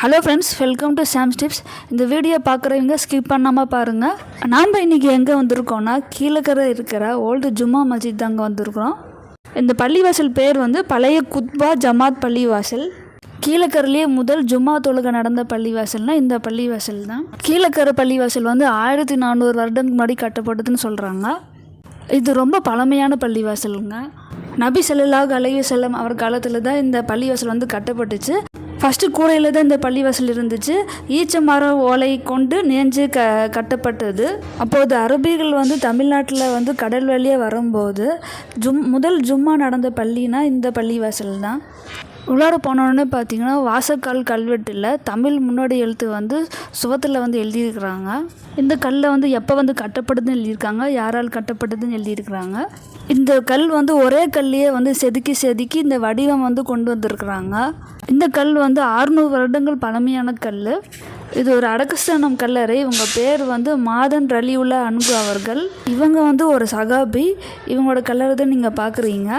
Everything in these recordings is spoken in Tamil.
Hello friends, welcome to Sam's tips. இந்த வீடியோ பார்க்குறவங்க ஸ்கிப் பண்ணாமல் பாருங்கள். நாம் இன்றைக்கி எங்கே வந்திருக்கோன்னா, கீழக்கரை இருக்கிற ஓல்டு ஜும்மா மஸ்ஜித் தாங்க வந்திருக்கிறோம். இந்த பள்ளிவாசல் பேர் வந்து பழைய குத்பா ஜமாத் பள்ளிவாசல். கீழக்கரையிலே முதல் ஜும்மா தொழுகை நடந்த பள்ளிவாசல்னால் இந்த பள்ளிவாசல் தான். கீழக்கரை பள்ளிவாசல் வந்து 1400 வருடங்களுக்கு முன்னாடி கட்டப்பட்டதுன்னு சொல்கிறாங்க. இது ரொம்ப பழமையான பள்ளிவாசலுங்க. நபி ஸல்லல்லாஹு அலைஹி வஸல்லம் அவர் காலத்தில் தான் இந்த பள்ளிவாசல் வந்து கட்டப்பட்டுச்சு. ஃபஸ்ட்டு கூரையில் தான் இந்த பள்ளிவாசல் இருந்துச்சு. ஈச்ச மரம் ஓலை கொண்டு நேஞ்சு கட்டப்பட்டது. அப்போது அரபிகள் வந்து தமிழ்நாட்டில் வந்து கடல் வழியாக வரும்போது முதல் ஜும்மா நடந்த பள்ளினா இந்த பள்ளிவாசல் தான். உள்ளார போனோடனே பார்த்தீங்கன்னா வாசக்கால் கல்வெட்டில் தமிழ் முன்னோடி எழுத்து வந்து சுவத்தில் வந்து எழுதியிருக்கிறாங்க. இந்த கல்லை வந்து எப்போ வந்து கட்டப்படுதுன்னு எழுதியிருக்காங்க, யாரால் கட்டப்பட்டதுன்னு எழுதியிருக்கிறாங்க. இந்த கல் வந்து ஒரே கல்லையே வந்து செதுக்கி இந்த வடிவம் வந்து கொண்டு வந்திருக்கிறாங்க. இந்த கல் வந்து 600 வருடங்கள் பழமையான கல். இது ஒரு அடக்கஸ்தானம் கல்லறை. இவங்க பேர் வந்து மாதன் ரலியுல்லா அன்கு அவர்கள். இவங்க வந்து ஒரு சகாபி. இவங்களோட கல்லறை தான் நீங்கள் பார்க்குறீங்க.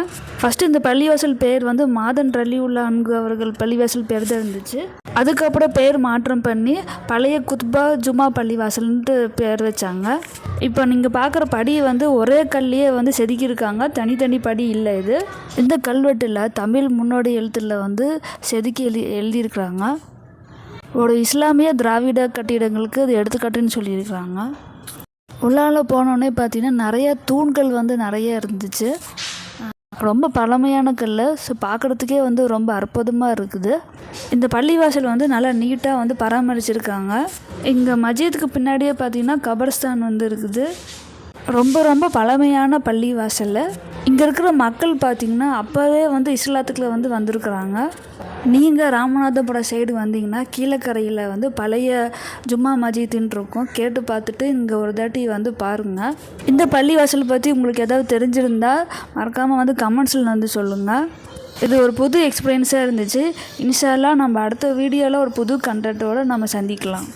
ஃபஸ்ட்டு இந்த பள்ளிவாசல் பேர் வந்து மாதன் ரலியுல்லா அன்கு அவர்கள் பள்ளிவாசல் பேர் தான் இருந்துச்சு. அதுக்கப்புறம் பேர் மாற்றம் பண்ணி பழைய குத்பா ஜும்மா பள்ளிவாசல்ன்ட்டு பேர் வச்சாங்க. இப்போ நீங்கள் பார்க்குற படி வந்து ஒரே கல்லையே வந்து செதுக்கியிருக்காங்க, தனித்தனி படி இல்லை. இந்த கல்வெட்டில் தமிழ் முன்னோடி எழுத்தில் வந்து செதுக்கி எழுதியிருக்கிறாங்க. ஒரு இஸ்லாமிய திராவிட கட்டிடங்களுக்கு அது எடுத்துக்காட்டுன்னு சொல்லியிருக்கிறாங்க. உள்ளால போனோடனே பார்த்தீங்கன்னா நிறைய தூண்கள் வந்து நிறைய இருந்துச்சு. ரொம்ப பழமையான கல். ஸோ பார்க்குறதுக்கே வந்து ரொம்ப அற்புதமாக இருக்குது. இந்த பள்ளிவாசல் வந்து நல்லா நீட்டாக வந்து பராமரிச்சிருக்காங்க. இங்கே மஸ்ஜிதுக்கு பின்னாடியே பார்த்தீங்கன்னா கபர்ஸ்தான் வந்து இருக்குது. ரொம்ப பழமையான பள்ளிவாசல். இங்கே இருக்கிற மக்கள் பார்த்திங்கன்னா அப்போவே வந்து இஸ்லாத்துக்குள்ள வந்து வந்திருக்கிறாங்க. நீங்கள் ராமநாதபுரம் சைடு வந்தீங்கன்னா கீழக்கரையில் வந்து பழைய ஜும்மா மஸ்ஜித்ன்னு இருக்கும். கேட்டு பார்த்துட்டு இங்கே ஒரு தாட்டி வந்து பாருங்கள். இந்த பள்ளிவாசல் பற்றி உங்களுக்கு ஏதாவது தெரிஞ்சிருந்தால் மறக்காமல் வந்து கமெண்ட்ஸில் வந்து சொல்லுங்கள். இது ஒரு புது எக்ஸ்பீரியன்ஸாக இருந்துச்சு. இன்ஷா அல்லாஹ் நம்ம அடுத்த வீடியோவில் ஒரு புது கண்டென்ட்டோடு நம்ம சந்திக்கலாம்.